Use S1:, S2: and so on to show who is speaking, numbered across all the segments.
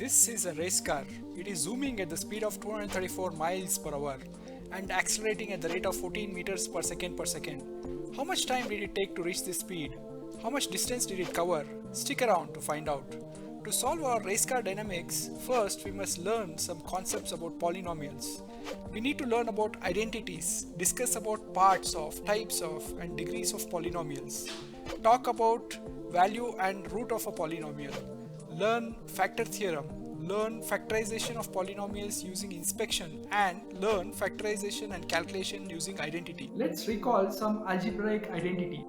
S1: This is a race car. It is zooming at the speed of 234 miles per hour and accelerating at the rate of 14 meters per second. How much time did it take to reach this speed? How much distance did it cover? Stick around to find out. To solve our race car dynamics, first we must learn some concepts about polynomials. We need to learn about identities, discuss about parts of, types of, and degrees of polynomials, talk about value and root of a polynomial, learn factor theorem, learn factorization of polynomials using inspection, and learn factorization and calculation using identity.
S2: Let's recall some algebraic identity.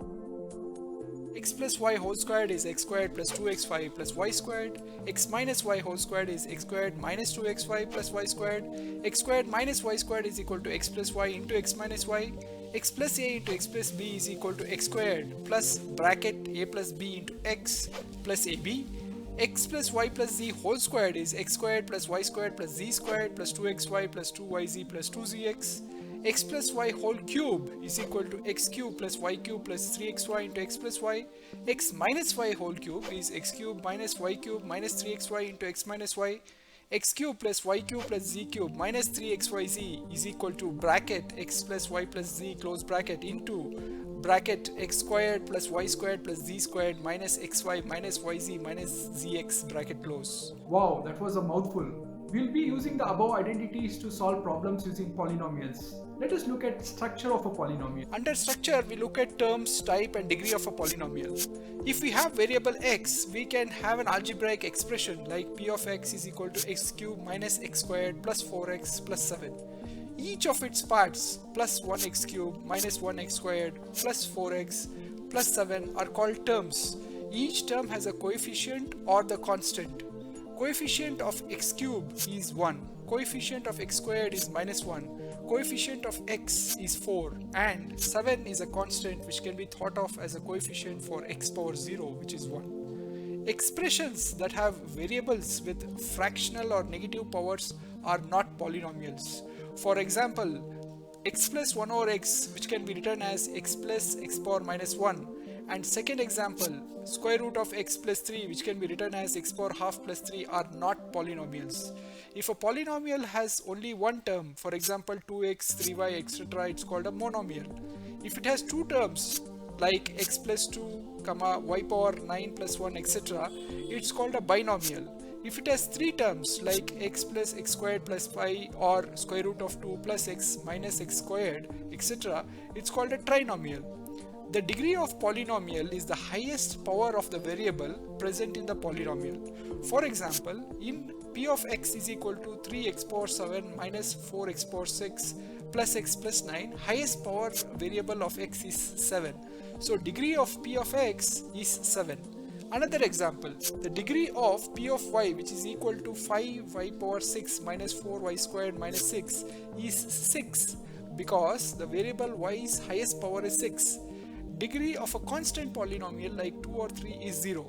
S1: X plus y whole squared is x squared plus 2xy plus y squared. X minus y whole squared is x squared minus 2xy plus y squared. X squared minus y squared is equal to x plus y into x minus y. X plus a into x plus b is equal to x squared plus bracket a plus b into x plus ab. X plus y plus z whole squared is x squared plus y squared plus z squared plus 2xy plus 2yz plus 2zx. X plus y whole cube is equal to x cube plus y cube plus 3xy into x plus y. X minus y whole cube is x cube minus y cube minus 3xy into x minus y. X cube plus y cube plus z cube minus 3xyz is equal to bracket x plus y plus z close bracket into bracket x squared plus y squared plus z squared minus xy minus yz minus zx bracket close.
S2: Wow, that was a mouthful. We'll be using the above identities to solve problems using polynomials. Let us look at structure of a polynomial.
S1: Under structure, we look at terms, type and degree of a polynomial. If we have variable x, we can have an algebraic expression like p of x is equal to x cubed minus x squared plus 4x plus 7. Each of its parts plus 1x cubed minus 1x squared plus 4x plus 7 are called terms. Each term has a coefficient or the constant. Coefficient of x cubed is 1, coefficient of x squared is minus 1, coefficient of x is 4, and 7 is a constant which can be thought of as a coefficient for x power 0, which is 1. Expressions that have variables with fractional or negative powers are not polynomials. For example, x plus 1 over x, which can be written as x plus x power minus 1, and second example, square root of x plus 3, which can be written as x power half plus 3, are not polynomials. If a polynomial has only one term, for example 2x, 3y, etc., it's called a monomial. If it has two terms like x plus 2, y power 9 plus 1, etc., it's called a binomial. If it has three terms like x plus x squared plus 5 or square root of 2 plus x minus x squared, etc., it's called a trinomial. The degree of polynomial is the highest power of the variable present in the polynomial. For example, in p of x is equal to 3x power 7 minus 4x power 6 plus x plus 9, highest power variable of x is 7. So degree of p of x is 7. Another example, the degree of p of y, which is equal to 5y power 6 minus 4y squared minus 6, is 6 because the variable y's highest power is 6. Degree of a constant polynomial like 2 or 3 is 0.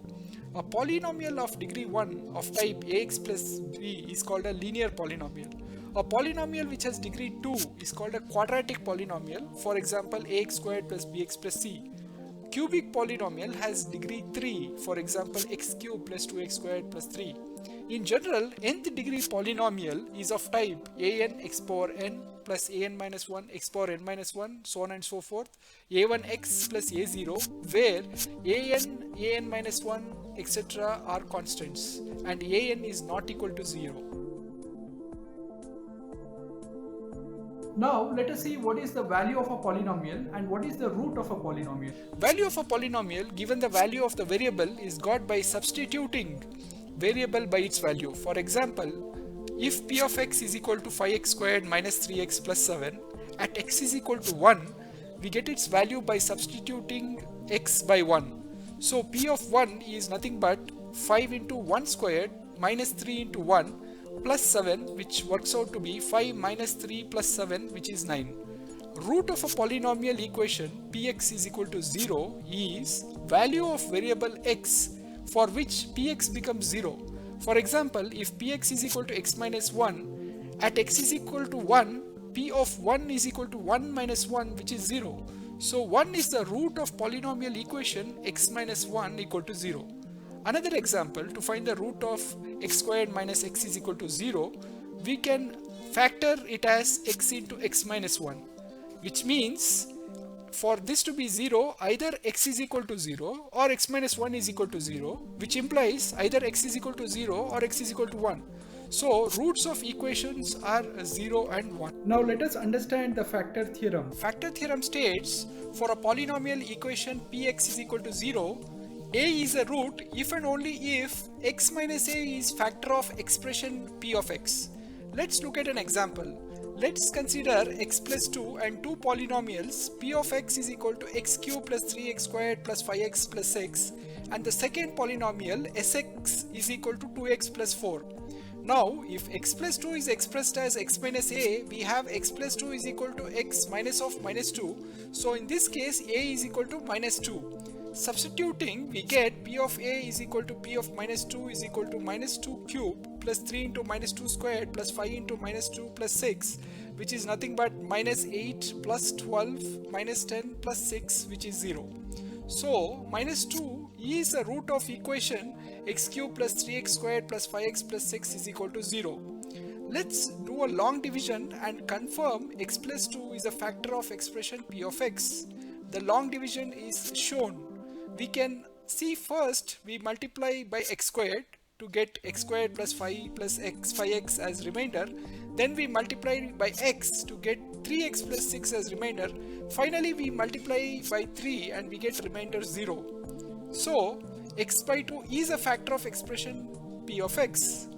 S1: A polynomial of degree 1 of type ax plus b is called a linear polynomial. A polynomial which has degree 2 is called a quadratic polynomial, for example ax squared plus bx plus c. Cubic polynomial has degree 3, for example x cubed plus 2x squared plus 3. In general, nth degree polynomial is of type an x power n plus an minus 1 x power n minus 1, so on and so forth, a1x plus a0, where an minus 1, etc. are constants and an is not equal to 0.
S2: Now let us see what is the value of a polynomial and what is the root of a polynomial.
S1: Value of a polynomial given the value of the variable is got by substituting variable by its value. For example, if p of x is equal to 5x squared minus 3x plus 7, at x is equal to 1, we get its value by substituting x by 1. So p of 1 is nothing but 5 into 1 squared minus 3 into 1 plus 7, which works out to be 5 minus 3 plus 7, which is 9. Root of a polynomial equation px is equal to 0 is value of variable x for which px becomes 0. For example, if px is equal to x minus 1, at x is equal to 1, p of 1 is equal to 1 minus 1, which is 0. So 1 is the root of polynomial equation x minus 1 equal to 0. Another example, to find the root of x squared minus x is equal to 0, we can factor it as x into x minus 1, which means for this to be 0, either x is equal to 0 or x minus 1 is equal to 0, which implies either x is equal to 0 or x is equal to 1. So roots of equations are 0 and 1.
S2: Now let us understand the factor theorem.
S1: Factor theorem states for a polynomial equation px is equal to 0, a is a root if and only if x minus a is factor of expression p of x. Let's look at an example. Let's consider x plus 2 and two polynomials p of x is equal to x cube plus 3x squared plus 5x plus 6, and the second polynomial sx is equal to 2x plus 4. Now if x plus 2 is expressed as x minus a, we have x plus 2 is equal to x minus of minus 2. So in this case a is equal to minus 2. Substituting, we get p of a is equal to p of minus 2 is equal to minus 2 cube plus 3 into minus 2 squared plus 5 into minus 2 plus 6, which is nothing but minus 8 plus 12 minus 10 plus 6, which is 0. So minus 2 is a root of equation x cube plus 3x squared plus 5x plus 6 is equal to 0. Let's do a long division and confirm x plus 2 is a factor of expression p of x. The long division is shown. We can see first we multiply by x squared to get x squared plus 5 plus x 5x as remainder. Then we multiply by x to get 3x plus 6 as remainder. Finally we multiply by 3 and we get remainder 0. So x by 2 is a factor of expression p of x.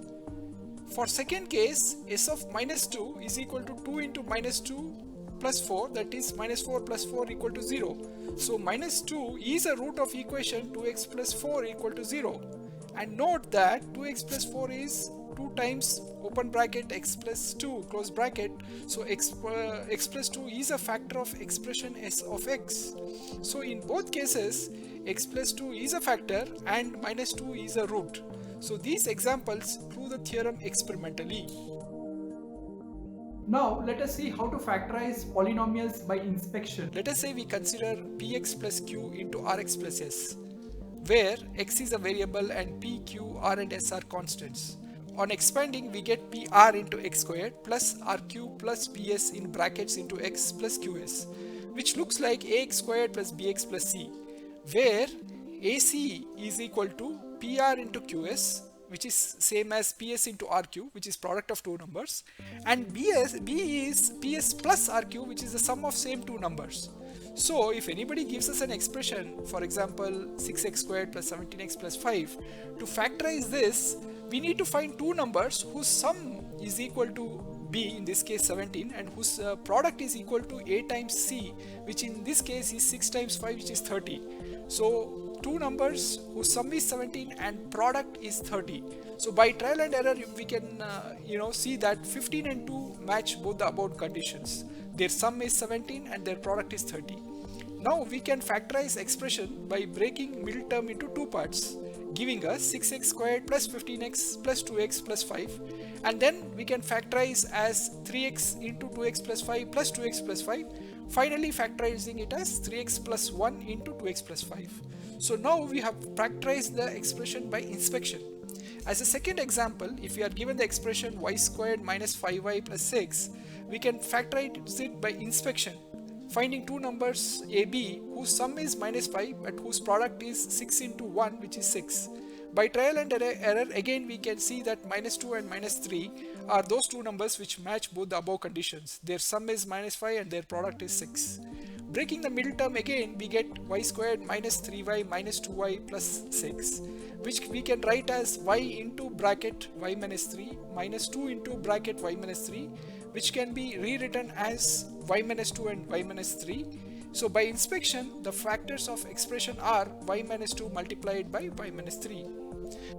S1: For second case, s of minus 2 is equal to 2 into minus 2 plus 4, that is minus 4 plus 4 equal to 0. So minus 2 is a root of equation 2x plus 4 equal to 0. And note that 2x plus 4 is 2 times open bracket x plus 2 close bracket. So x plus 2 is a factor of expression s of x. So in both cases x plus 2 is a factor and minus 2 is a root. So these examples prove the theorem experimentally.
S2: Now let us see how to factorize polynomials by inspection.
S1: Let us say we consider px plus q into rx plus s, where x is a variable and p, q, r and s are constants. On expanding, we get pr into x squared plus rq plus ps in brackets into x plus qs, which looks like ax squared plus bx plus c, where ac is equal to pr into qs, which is same as ps into rq, which is product of two numbers, and b is ps plus rq, which is the sum of same two numbers. So if anybody gives us an expression, for example 6x squared plus 17x plus 5, to factorize this we need to find two numbers whose sum is equal to b, in this case 17, and whose product is equal to a times c, which in this case is 6 times 5, which is 30. So two numbers whose sum is 17 and product is 30. So by trial and error we can see that 15 and 2 match both the above conditions. Their sum is 17 and their product is 30. Now we can factorize expression by breaking middle term into two parts, giving us 6x squared plus 15x plus 2x plus 5, and then we can factorize as 3x into 2x plus 5 plus 2x plus 5, finally factorizing it as 3x plus 1 into 2x plus 5. So now we have factorized the expression by inspection. As a second example, if we are given the expression y squared minus 5y plus 6, we can factorize it by inspection, finding two numbers ab whose sum is minus 5 but whose product is 6 into 1, which is 6. By trial and error again we can see that minus 2 and minus 3 are those two numbers which match both the above conditions. Their sum is minus 5 and their product is 6. Breaking the middle term again, we get y squared minus 3y minus 2y plus 6, which we can write as y into bracket y minus 3 minus 2 into bracket y minus 3, which can be rewritten as y minus 2 and y minus 3. So by inspection, the factors of expression are y minus 2 multiplied by y minus 3.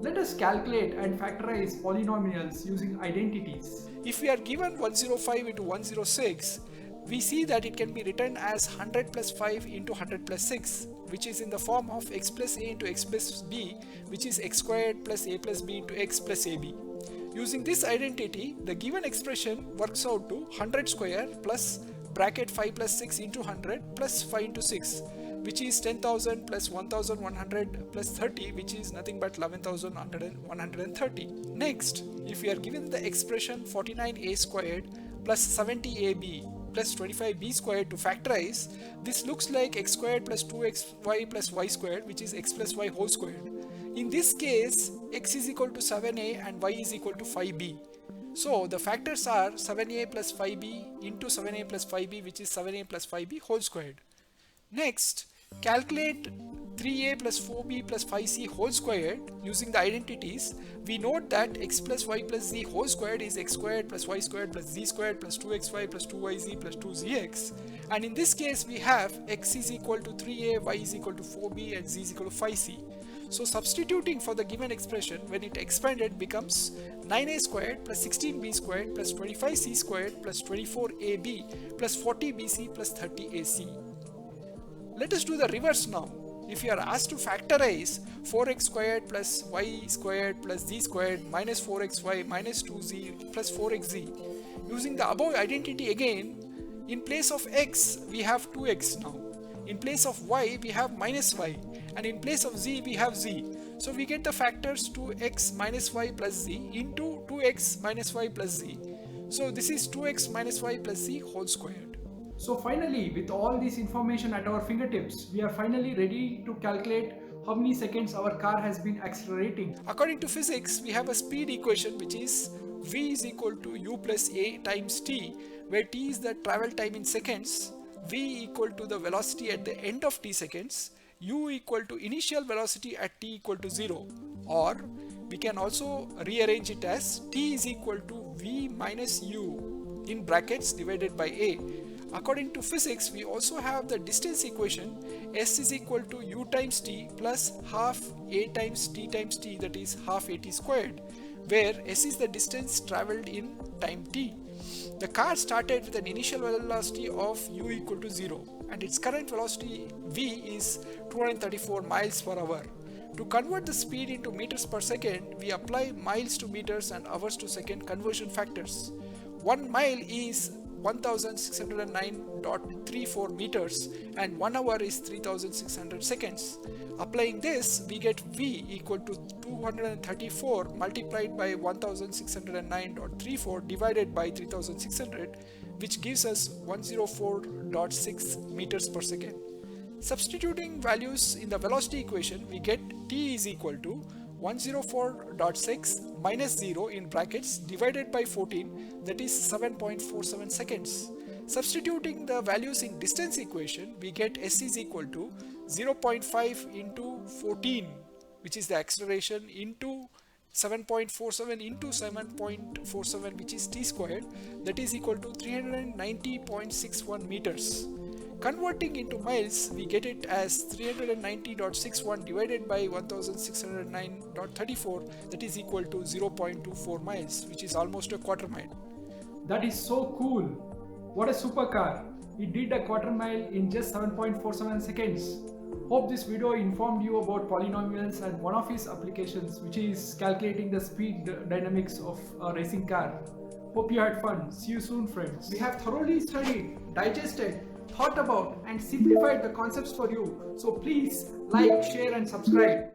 S2: Let us calculate and factorize polynomials using identities.
S1: If we are given 105 into 106, we see that it can be written as 100 plus 5 into 100 plus 6, which is in the form of x plus a into x plus b, which is x squared plus a plus b into x plus ab. Using this identity, the given expression works out to 100 square plus bracket 5 plus 6 into 100 plus 5 into 6, which is 10,000 plus 1,100 plus 30, which is nothing but 11,130. Next, if we are given the expression 49a squared plus 70ab plus 25b squared to factorize, this looks like x squared plus 2xy plus y squared, which is x plus y whole squared. In this case, x is equal to 7a and y is equal to 5b. So the factors are 7a plus 5b into 7a plus 5b, which is 7a plus 5b whole squared. Next, calculate 3a plus 4b plus 5c whole squared using the identities. We note that x plus y plus z whole squared is x squared plus y squared plus z squared plus 2xy plus 2yz plus 2zx. And in this case, we have x is equal to 3a, y is equal to 4b and z is equal to 5c. So substituting for the given expression, when it expanded, becomes 9a squared plus 16b squared plus 25c squared plus 24ab plus 40bc plus 30ac. Let us do the reverse now. If you are asked to factorize 4x squared plus y squared plus z squared minus 4xy minus 2z plus 4xz, using the above identity again, in place of x we have 2x now, in place of y we have minus y, and in place of z we have z. So we get the factors 2x minus y plus z into 2x minus y plus z. So this is 2x minus y plus z whole squared.
S2: So finally, with all this information at our fingertips, we are finally ready to calculate how many seconds our car has been accelerating.
S1: According to physics, we have a speed equation which is v is equal to u plus a times t, where t is the travel time in seconds, v equal to the velocity at the end of t seconds, u equal to initial velocity at t equal to 0, or we can also rearrange it as t is equal to v minus u in brackets divided by a. According to physics, we also have the distance equation s is equal to u times t plus half a times t, that is half at squared, where s is the distance travelled in time t. The car started with an initial velocity of u equal to 0 and its current velocity v is 234 miles per hour. To convert the speed into meters per second, we apply miles to meters and hours to second conversion factors. 1 mile is 1609.34 meters and 1 hour is 3600 seconds. Applying this, we get v equal to 234 multiplied by 1609.34 divided by 3600, which gives us 104.6 meters per second. Substituting values in the velocity equation, we get t is equal to 104.6 minus 0 in brackets divided by 14, that is 7.47 seconds. Substituting the values in distance equation, we get s is equal to 0.5 into 14, which is the acceleration, into 7.47 into 7.47, which is t squared, that is equal to 390.61 meters. Converting into miles, we get it as 390.61 divided by 1609.34, that is equal to 0.24 miles, which is almost a quarter mile.
S2: That is so cool. What a supercar. It did a quarter mile in just 7.47 seconds. Hope this video informed you about polynomials and one of its applications, which is calculating the speed dynamics of a racing car. Hope you had fun. See you soon, friends. We have thoroughly studied, digested, thought about and simplified the concepts for you. So please like, share and subscribe.